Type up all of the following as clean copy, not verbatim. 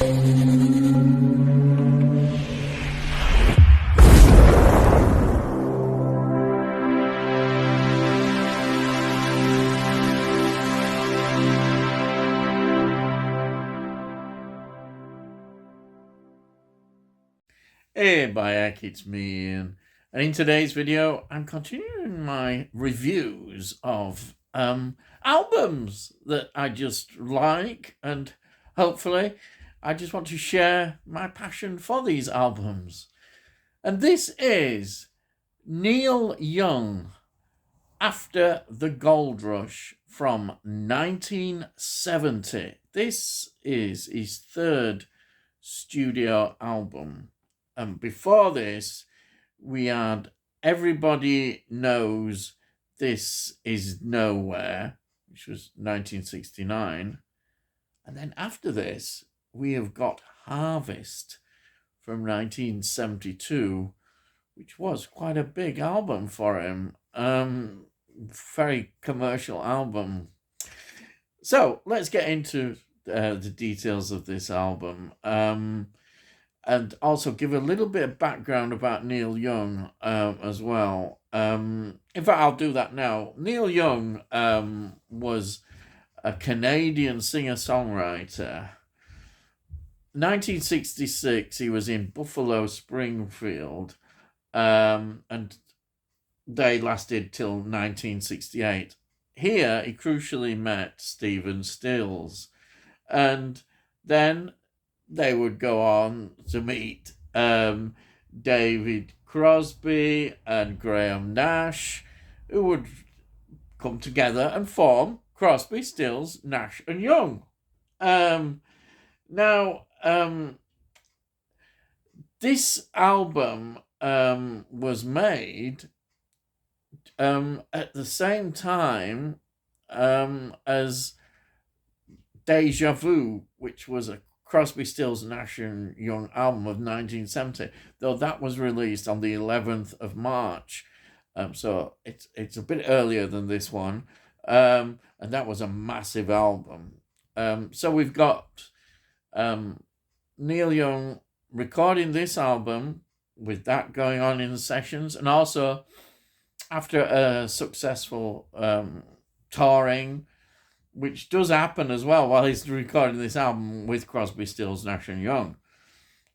Hey, Bayek, it's me, Ian. And in today's video, I'm continuing my reviews of albums that I just like, and hopefully, I just want to share my passion for these albums. And this is Neil Young, After the Gold Rush from 1970. This is his third studio album. And before this, we had Everybody Knows This Is Nowhere, which was 1969. And then after this, we have got Harvest from 1972, which was quite a big album for him. Very commercial album. So let's get into the details of this album. And also give a little bit of background about Neil Young as well. In fact, I'll do that now. Neil Young was a Canadian singer-songwriter. 1966, he was in Buffalo Springfield, and they lasted till 1968. Here, he crucially met Stephen Stills, and then they would go on to meet David Crosby and Graham Nash, who would come together and form Crosby, Stills, Nash and Young. Now, this album was made at the same time as Deja Vu, which was a Crosby, Stills, Nash and Young album of 1970, though that was released on the 11th of March. So it's a bit earlier than this one, and that was a massive album. So we've got Neil Young recording this album with that going on in the sessions, and also after a successful touring, which does happen as well while he's recording this album with Crosby, Stills, Nash and Young.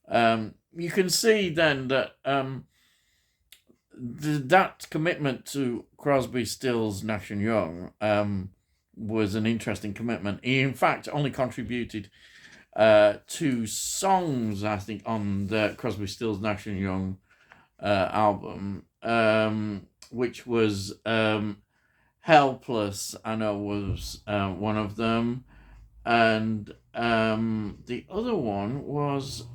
You can see then that that commitment to Crosby, Stills, Nash and Young was an interesting commitment. He, in fact, only contributed 2 songs, I think, on the Crosby, Stills, Nash and Young album, which was Helpless, I know, was one of them. And the other one was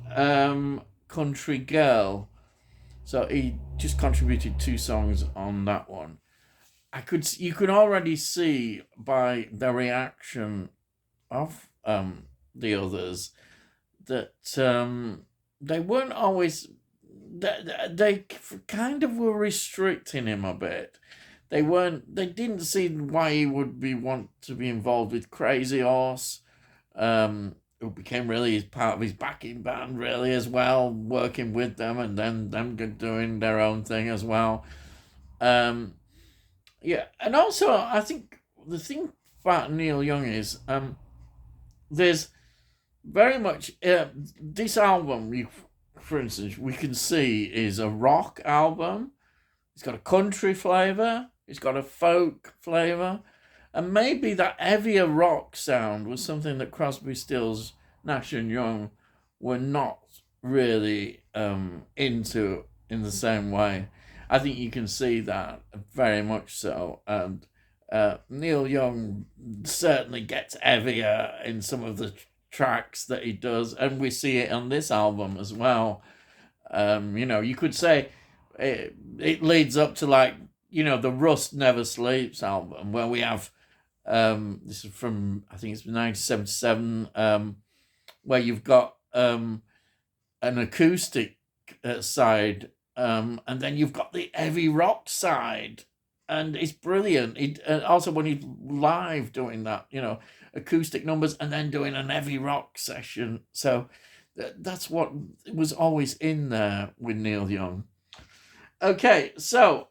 Country Girl. So he just contributed 2 songs on that one. You can already see by the reaction of the others that they weren't always, they kind of were restricting him a bit. They didn't see why he would want to be involved with Crazy Horse, who became really part of his backing band really as well, working with them, and then them doing their own thing as well. Yeah, and also I think the thing about Neil Young is there's very much this album, for instance, we can see is a rock album. It's got a country flavour. It's got a folk flavour. And maybe that heavier rock sound was something that Crosby, Stills, Nash and Young were not really into in the same way. I think you can see that very much so. And Neil Young certainly gets heavier in some of the tracks that he does. And we see it on this album as well. You could say it leads up to, like, the Rust Never Sleeps album, where we have this is from, I think it's 1977, where you've got an acoustic side, and then you've got the heavy rock side, and it's brilliant. Also when he's live doing that, acoustic numbers, and then doing an heavy rock session. So that's what was always in there with Neil Young. Okay, so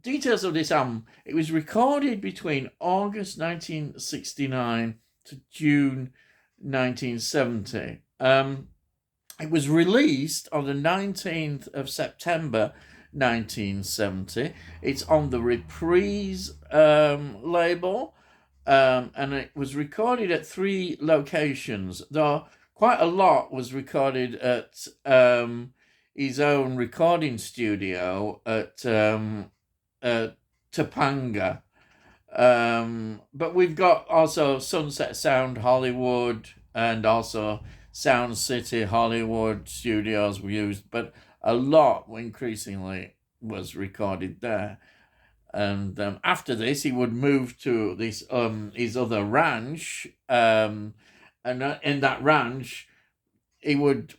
details of this album. It was recorded between August 1969 to June 1970. It was released on the 19th of September 1970. It's on the Reprise label, and it was recorded at 3 locations, though quite a lot was recorded at his own recording studio at Topanga. But we've got also Sunset Sound Hollywood and also Sound City Hollywood studios were used, but a lot increasingly was recorded there. And after this, he would move to this his other ranch, and in that ranch, he would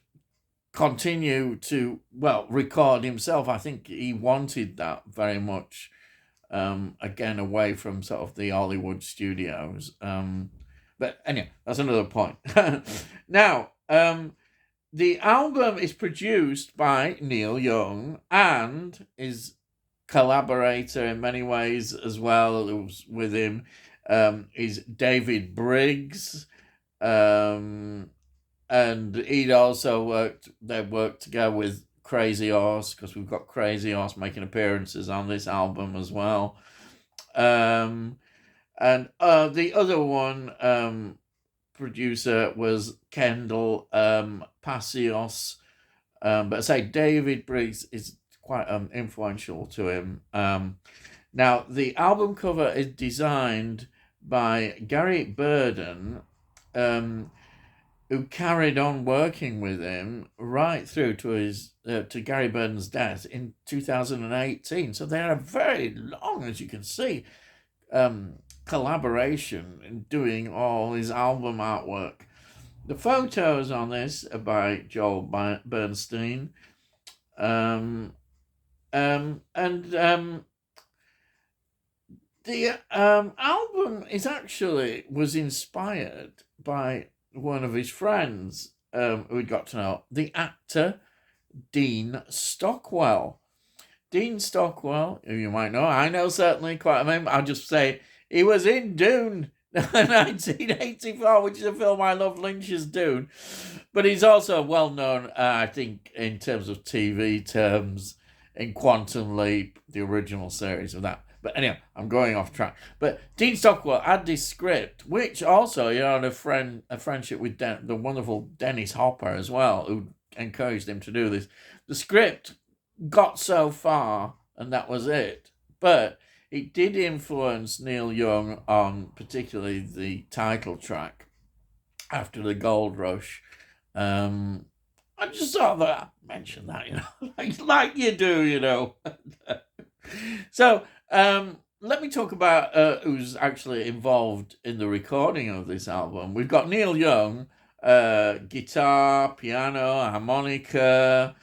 continue to record himself. I think he wanted that very much. Again, away from sort of the Hollywood studios. But anyway, that's another point. Now, the album is produced by Neil Young and his collaborator in many ways as well, who's with him, is David Briggs. And he'd also worked together with Crazy Horse, because we've got Crazy Horse making appearances on this album as well. And the other one producer was Kendall Passios. But I say David Briggs is quite influential to him. Now, the album cover is designed by Gary Burden, who carried on working with him right through to his to Gary Burden's death in 2018. So they had a very long, as you can see, collaboration in doing all his album artwork. The photos on this are by Joel Bernstein, and the album was inspired by one of his friends who we got to know, the actor Dean Stockwell. Dean Stockwell, who you might know, I know certainly quite a name. I'll just say he was in Dune 1984, which is a film I love, Lynch's Dune. But he's also well known, I think, in terms of TV terms, in Quantum Leap, the original series of that. But anyway, I'm going off track. But Dean Stockwell had this script, which also, had a friendship with the wonderful Dennis Hopper as well, who encouraged him to do this. The script got so far, and that was it. But it did influence Neil Young on particularly the title track, After the Gold Rush. I just thought that I'd mention that, like you do, So, let me talk about who's actually involved in the recording of this album. We've got Neil Young, guitar, piano, harmonica,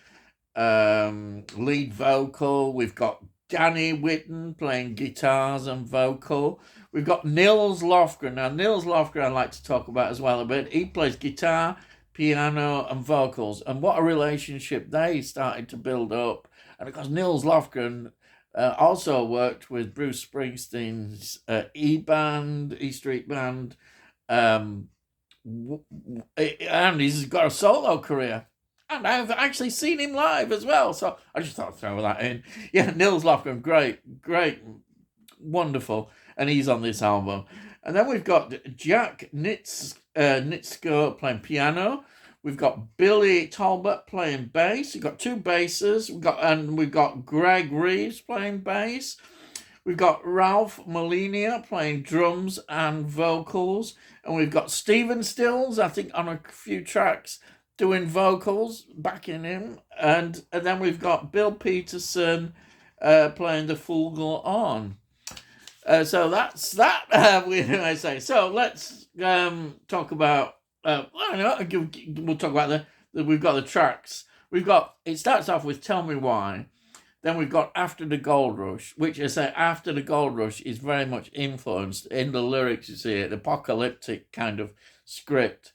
lead vocal. We've got Danny Whitten playing guitars and vocal. We've got Nils Lofgren. Now, Nils Lofgren I'd like to talk about as well a bit. He plays guitar, piano, and vocals. And what a relationship they started to build up. And of course, Nils Lofgren also worked with Bruce Springsteen's E Street Band, and he's got a solo career. And I've actually seen him live as well, so I just thought I'd throw that in. Yeah, Nils Lofgren, great, wonderful, and he's on this album. And then we've got Jack Nitzko playing piano. We've got Billy Talbot playing bass. We've got 2 basses. We've got Greg Reeves playing bass. We've got Ralph Molina playing drums and vocals. And we've got Stephen Stills, I think, on a few tracks, doing vocals, backing him. And then we've got Bill Peterson playing the flugel. So that's that, I say. So let's talk about... we'll talk about we've got the tracks. It starts off with Tell Me Why. Then we've got After the Gold Rush, which I say After the Gold Rush is very much influenced in the lyrics. You see, an apocalyptic kind of script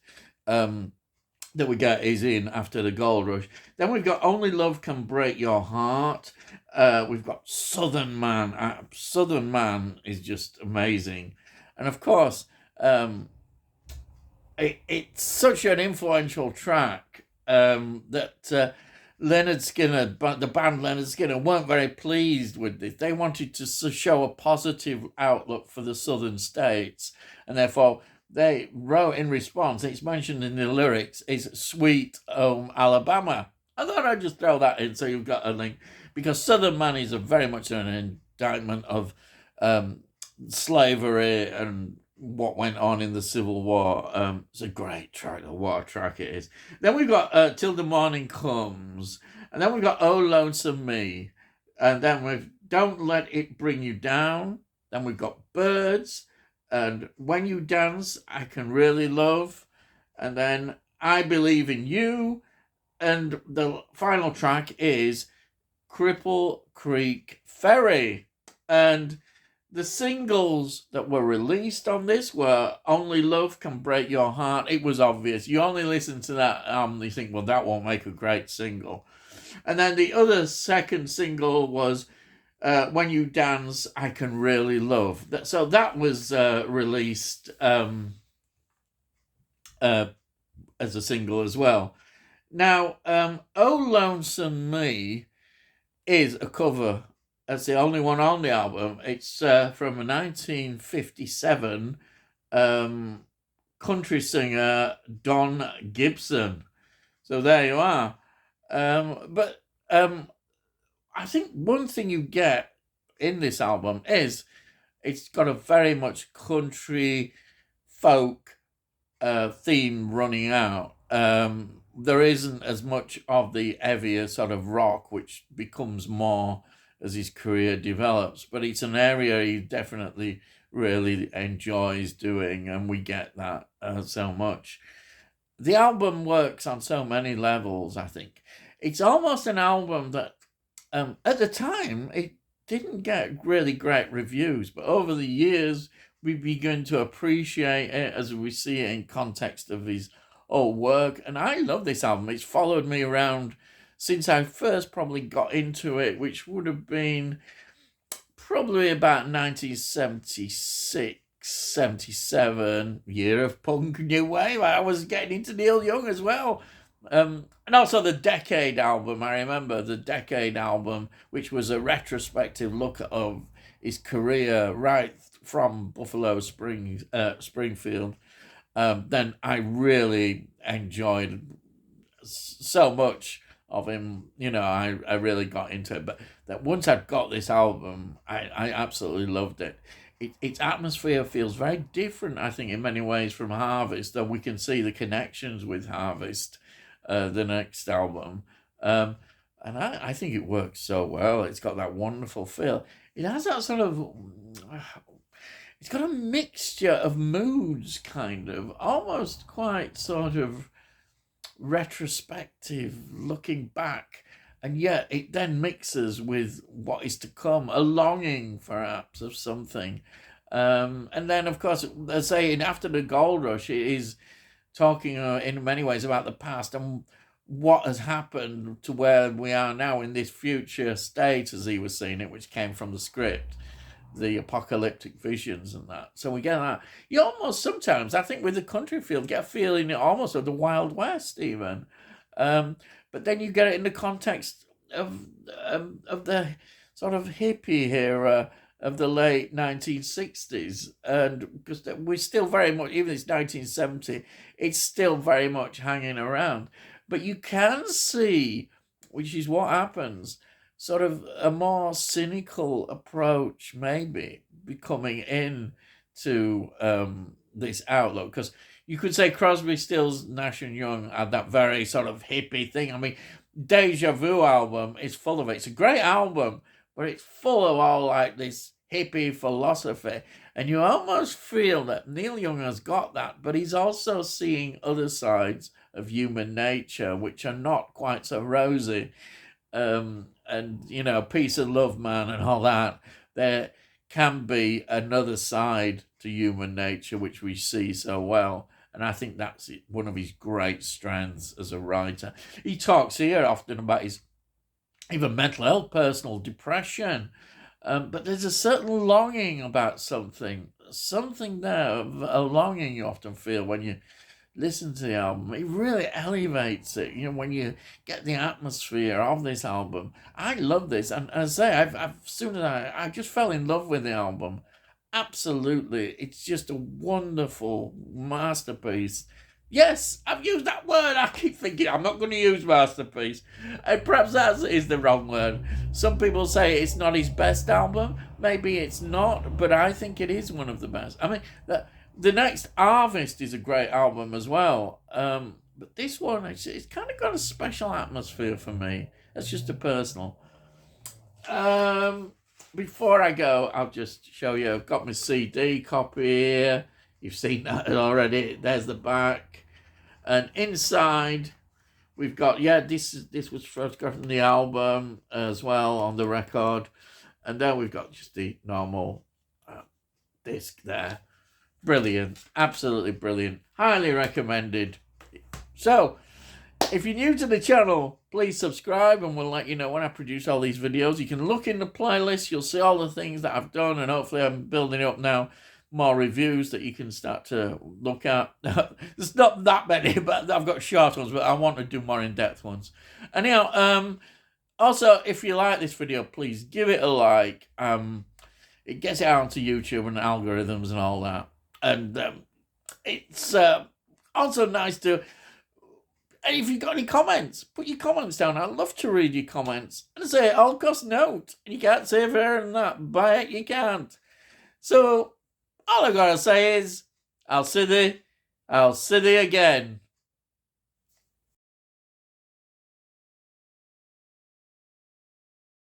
that we get is in After the Gold Rush. Then we've got Only Love Can Break Your Heart. We've got Southern Man. Southern Man is just amazing. And of course, it's such an influential track that Leonard Skinner, the band Leonard Skinner, weren't very pleased with this. They wanted to show a positive outlook for the southern states, and therefore they wrote in response, it's mentioned in the lyrics, is Sweet Home Alabama. I thought I'd just throw that in so you've got a link, because Southern Man is very much an indictment of slavery and what went on in the Civil War. It's a great track. What a track it is. Then we've got Till the Morning Comes. And then we've got Oh Lonesome Me. And then we've Don't Let It Bring You Down. Then we've got Birds. And When You Dance, I Can Really Love. And then I Believe in You. And the final track is Cripple Creek Ferry. And the singles that were released on this were Only Love Can Break Your Heart. It was obvious. You only listen to that album, you think, well, that won't make a great single. And then the other second single was When You Dance, I Can Really Love. So that was released as a single as well. Now, Oh Lonesome Me is a cover. That's the only one on the album. It's from a 1957 country singer, Don Gibson. So there you are. But I think one thing you get in this album is it's got a very much country folk theme running out. There isn't as much of the heavier sort of rock, which becomes more as his career develops, but it's an area he definitely really enjoys doing, and we get that so much. The album works on so many levels, I think. It's almost an album that, at the time, it didn't get really great reviews, but over the years, we've begun to appreciate it as we see it in context of his old work, and I love this album. It's followed me around since I first probably got into it, which would have been probably about 1976, 77, year of punk new wave. I was getting into Neil Young as well. And also the Decade album. I remember the Decade album, which was a retrospective look of his career right from Buffalo Springfield. Then I really enjoyed so much of him, I really got into it. But that once I'd got this album, I absolutely loved it. Its atmosphere feels very different, I think, in many ways from Harvest, though we can see the connections with Harvest, the next album. And I think it works so well. It's got that wonderful feel. It has that sort of... It's got a mixture of moods, kind of, almost quite sort of retrospective, looking back, and yet it then mixes with what is to come, a longing perhaps of something. And then, of course, they're saying After the Gold Rush, it is talking in many ways about the past and what has happened to where we are now in this future state, as he was seeing it, which came from the script, the apocalyptic visions and that. So we get that. You almost sometimes, I think, with the country feel, get a feeling almost of the Wild West even. But then you get it in the context of the sort of hippie era of the late 1960s. And because we're still very much, even it's 1970, it's still very much hanging around. But you can see, which is what happens, sort of a more cynical approach maybe becoming into this outlook. Because you could say Crosby, Stills, Nash and Young had that very sort of hippie thing. I mean, Deja Vu album is full of it. It's a great album, but it's full of all like this hippie philosophy. And you almost feel that Neil Young has got that, but he's also seeing other sides of human nature, which are not quite so rosy. and Peace and Love Man and all that, there can be another side to human nature which we see so well. And I think that's one of his great strengths as a writer. He talks here often about his even mental health, personal depression, but there's a certain longing about something there, a longing you often feel when you listen to the album. It really elevates it. When you get the atmosphere of this album. I love this, and as I say, I've soon as I just fell in love with the album. Absolutely, it's just a wonderful masterpiece. Yes, I've used that word. I keep thinking I'm not going to use masterpiece, and perhaps that is the wrong word. Some people say it's not his best album. Maybe it's not, but I think it is one of the best. I mean, the next Harvest is a great album as well. But this one, it's kind of got a special atmosphere for me. That's just a personal. Before I go, I'll just show you. I've got my CD copy here. You've seen that already. There's the back, and inside we've got this was photographed from the album as well on the record, and then we've got just the normal disc there. Brilliant, absolutely brilliant, highly recommended. So if you're new to the channel, please subscribe and we'll let you know when I produce all these videos. You can look in the playlist, you'll see all the things that I've done, and hopefully I'm building up now more reviews that you can start to look at. There's not that many, but I've got short ones, but I want to do more in-depth ones. Anyhow, also, if you like this video, please give it a like. It gets it out onto YouTube and algorithms and all that. And it's also nice to... And if you've got any comments, put your comments down. I'd love to read your comments. And say, all cost note. And you can't say fairer than that. Buy it, you can't. So, all I've got to say is, I'll see thee again.